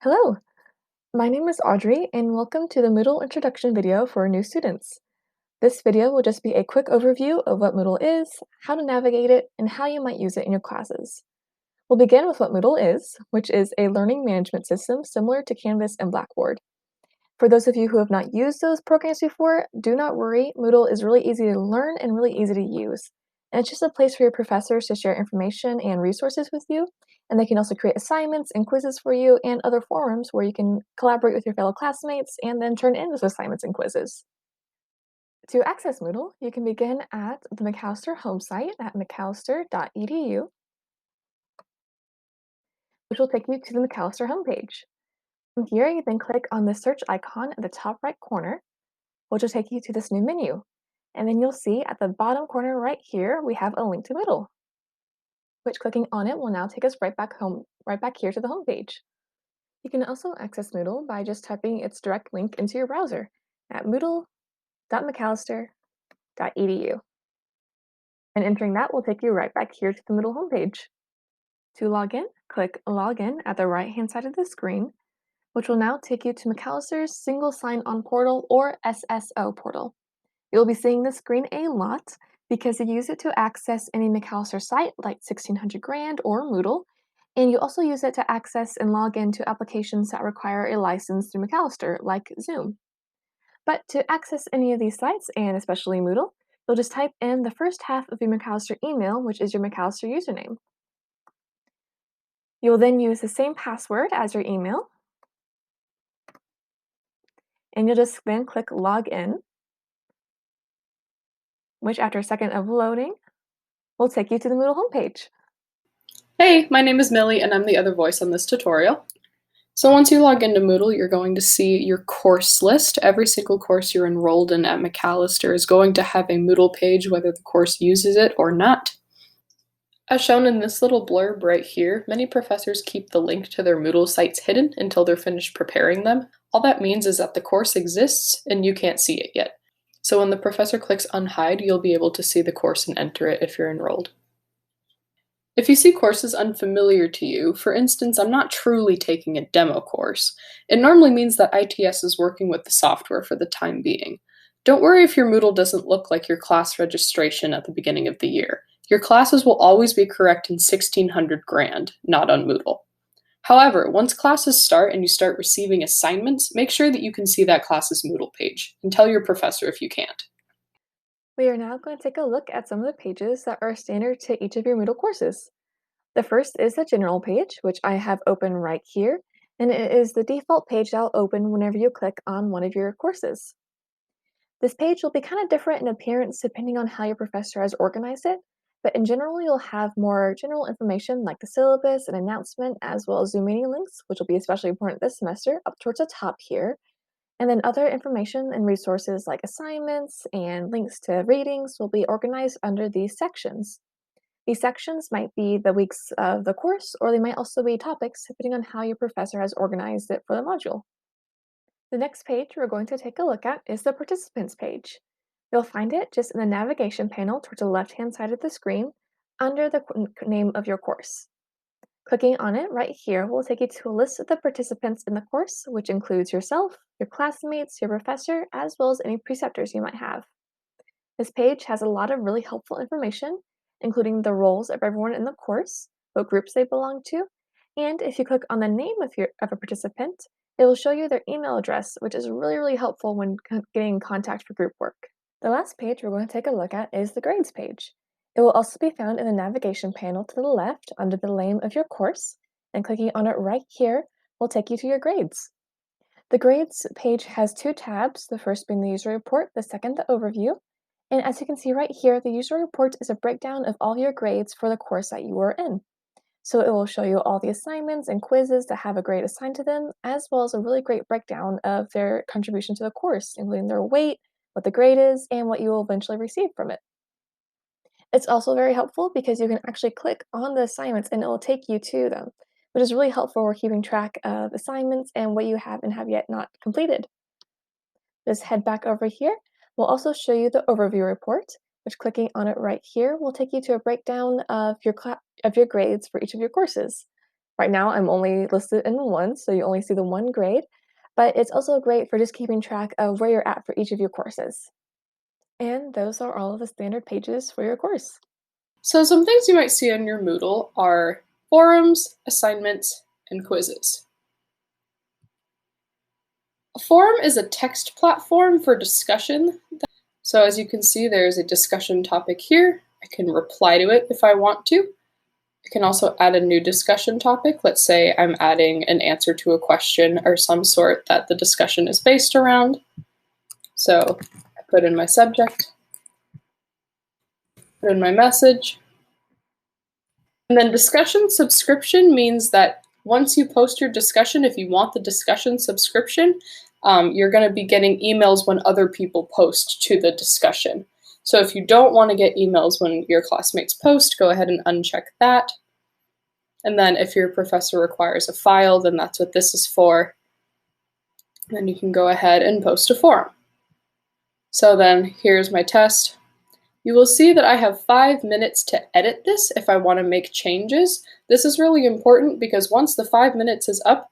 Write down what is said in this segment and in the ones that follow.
Hello, my name is Audrey, and welcome to the Moodle introduction video for new students. This video will just be a quick overview of what Moodle is, how to navigate it, and how you might use it in your classes. We'll begin with what Moodle is, which is a learning management system similar to Canvas and Blackboard. For those of you who have not used those programs before, do not worry, Moodle is really easy to learn and really easy to use. And it's just a place for your professors to share information and resources with you, and they can also create assignments and quizzes for you and other forums where you can collaborate with your fellow classmates and then turn in those assignments and quizzes. To access Moodle, you can begin at the Macalester home site at macalester.edu, which will take you to the Macalester homepage. From here, you then click on the search icon at the top right corner, which will take you to this new menu. And then you'll see at the bottom corner right here, we have a link to Moodle, which clicking on it will now take us right back here to the home page. You can also access Moodle by just typing its direct link into your browser at moodle.macalester.edu. And entering that will take you right back here to the Moodle homepage. To log in, click Login at the right-hand side of the screen, which will now take you to Macalister's Single Sign-On Portal, or SSO portal. You'll be seeing this screen a lot because you use it to access any Macalester site like 1600 Grand or Moodle, and you also use it to access and log into applications that require a license through Macalester, like Zoom. But to access any of these sites, and especially Moodle, you'll just type in the first half of your Macalester email, which is your Macalester username. You'll then use the same password as your email, and you'll just then click Login, which after a second of loading, will take you to the Moodle homepage. Hey, my name is Millie and I'm the other voice on this tutorial. So once you log into Moodle, you're going to see your course list. Every single course you're enrolled in at Macalester is going to have a Moodle page whether the course uses it or not. As shown in this little blurb right here, many professors keep the link to their Moodle sites hidden until they're finished preparing them. All that means is that the course exists and you can't see it yet. So when the professor clicks unhide, you'll be able to see the course and enter it if you're enrolled. If you see courses unfamiliar to you, for instance, I'm not truly taking a demo course, it normally means that ITS is working with the software for the time being. Don't worry if your Moodle doesn't look like your class registration at the beginning of the year. Your classes will always be correct in 1600 Grand, not on Moodle. However, once classes start and you start receiving assignments, make sure that you can see that class's Moodle page, and tell your professor if you can't. We are now going to take a look at some of the pages that are standard to each of your Moodle courses. The first is the general page, which I have open right here, and it is the default page that will open whenever you click on one of your courses. This page will be kind of different in appearance depending on how your professor has organized it, but in general, you'll have more general information like the syllabus and announcement, as well as Zoom meeting links, which will be especially important this semester, up towards the top here. And then other information and resources like assignments and links to readings will be organized under these sections. These sections might be the weeks of the course, or they might also be topics, depending on how your professor has organized it for the module. The next page we're going to take a look at is the participants page. You'll find it just in the navigation panel towards the left-hand side of the screen under the name of your course. Clicking on it right here will take you to a list of the participants in the course, which includes yourself, your classmates, your professor, as well as any preceptors you might have. This page has a lot of really helpful information, including the roles of everyone in the course, what groups they belong to, and if you click on the name of a participant, it will show you their email address, which is really helpful when getting in contact for group work. The last page we're going to take a look at is the grades page. It will also be found in the navigation panel to the left under the name of your course, and clicking on it right here will take you to your grades. The grades page has two tabs, the first being the user report, the second the overview. And as you can see right here, the user report is a breakdown of all your grades for the course that you are in. So it will show you all the assignments and quizzes that have a grade assigned to them, as well as a really great breakdown of their contribution to the course, including their weight, what the grade is, and what you will eventually receive from it. It's also very helpful because you can actually click on the assignments and it will take you to them, which is really helpful for keeping track of assignments and what you have and have yet not completed. Just head back over here. We'll also show you the overview report, which clicking on it right here will take you to a breakdown of your grades for each of your courses. Right now, I'm only listed in one, so you only see the one grade, but it's also great for just keeping track of where you're at for each of your courses. And those are all of the standard pages for your course. So some things you might see on your Moodle are forums, assignments, and quizzes. A forum is a text platform for discussion. So as you can see, there's a discussion topic here. I can reply to it if I want to. I can also add a new discussion topic. Let's say I'm adding an answer to a question or some sort that the discussion is based around. So I put in my subject, put in my message, and then discussion subscription means that once you post your discussion, if you want the discussion subscription, you're going to be getting emails when other people post to the discussion. So if you don't want to get emails when your classmates post, go ahead and uncheck that. And then if your professor requires a file, then that's what this is for. Then you can go ahead and post a forum. So then here's my test. You will see that I have 5 minutes to edit this if I want to make changes. This is really important because once the 5 minutes is up,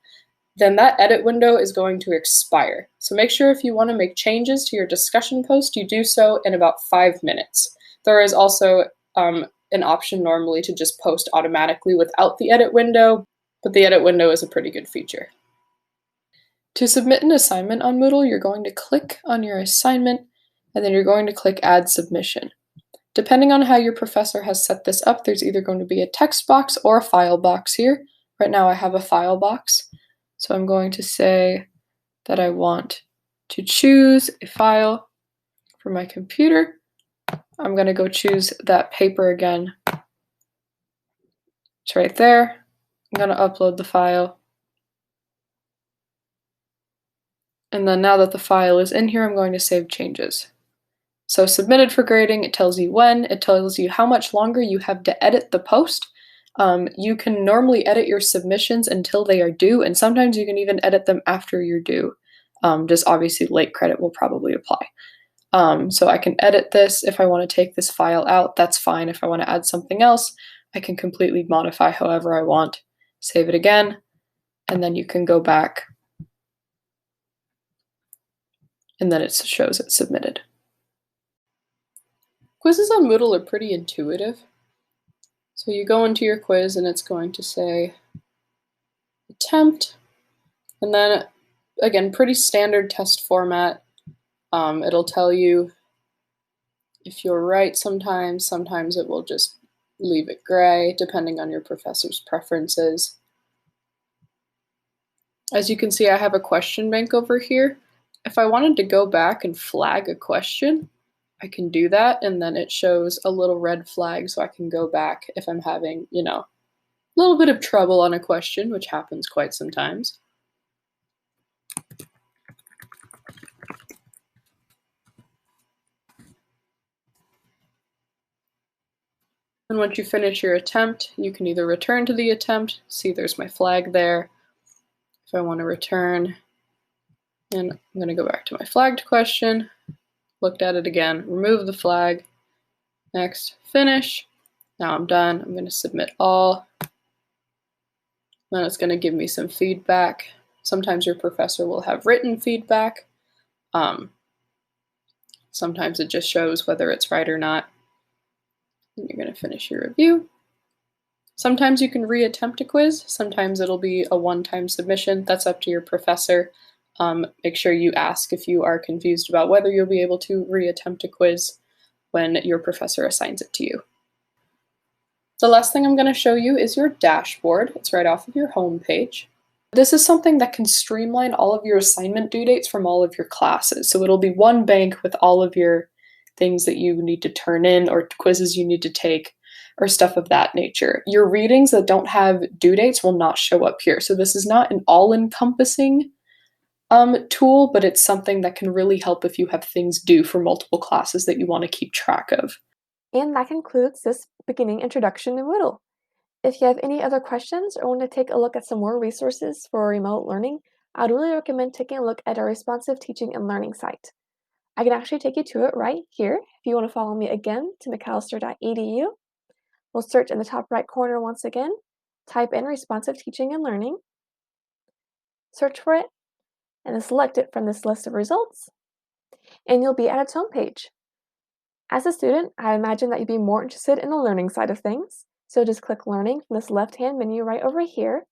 then that edit window is going to expire. So make sure if you want to make changes to your discussion post, you do so in about 5 minutes. There is also an option normally to just post automatically without the edit window, but the edit window is a pretty good feature. To submit an assignment on Moodle, you're going to click on your assignment, and then you're going to click Add Submission. Depending on how your professor has set this up, there's either going to be a text box or a file box here. Right now I have a file box, so I'm going to say that I want to choose a file for my computer. I'm going to go choose that paper again. It's right there. I'm going to upload the file. And then now that the file is in here, I'm going to save changes. So submitted for grading, it tells you when, it tells you how much longer you have to edit the post. You can normally edit your submissions until they are due, and sometimes you can even edit them after you're due. Just obviously late credit will probably apply. So I can edit this. If I want to take this file out, that's fine. If I want to add something else, I can completely modify however I want. Save it again, and then you can go back, and then it shows it submitted. Quizzes on Moodle are pretty intuitive. So you go into your quiz and it's going to say attempt, and then again, pretty standard test format. It'll tell you if you're right sometimes it will just leave it gray, depending on your professor's preferences. As you can see, I have a question bank over here. If I wanted to go back and flag a question, I can do that, and then it shows a little red flag so I can go back if I'm having, a little bit of trouble on a question, which happens quite sometimes. And once you finish your attempt, you can either return to the attempt, see there's my flag there. If I want to return, and I'm going to go back to my flagged question, looked at it again, remove the flag, next, finish. Now I'm done. I'm going to submit all. Then it's going to give me some feedback. Sometimes your professor will have written feedback. Sometimes it just shows whether it's right or not. And you're going to finish your review. Sometimes you can reattempt a quiz. Sometimes it'll be a one-time submission. That's up to your professor. Make sure you ask if you are confused about whether you'll be able to reattempt a quiz when your professor assigns it to you. The last thing I'm going to show you is your dashboard. It's right off of your home page. This is something that can streamline all of your assignment due dates from all of your classes. So it'll be one bank with all of your things that you need to turn in or quizzes you need to take or stuff of that nature. Your readings that don't have due dates will not show up here. So this is not an all-encompassing tool, but it's something that can really help if you have things due for multiple classes that you want to keep track of. And that concludes this beginning introduction to Moodle. If you have any other questions or want to take a look at some more resources for remote learning, I'd really recommend taking a look at our responsive teaching and learning site. I can actually take you to it right here if you want to follow me again to macallister.edu. We'll search in the top right corner once again, Type in responsive teaching and learning, search for it, and then select it from this list of results, and you'll be at its homepage. As a student, I imagine that you'd be more interested in the learning side of things, so just click Learning from this left-hand menu right over here,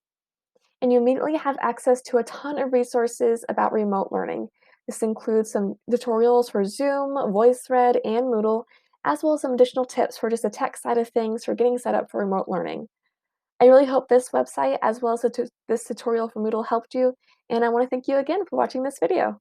and you immediately have access to a ton of resources about remote learning. This includes some tutorials for Zoom, VoiceThread, and Moodle, as well as some additional tips for just the tech side of things for getting set up for remote learning. I really hope this website, as well as this tutorial for Moodle helped you, and I want to thank you again for watching this video.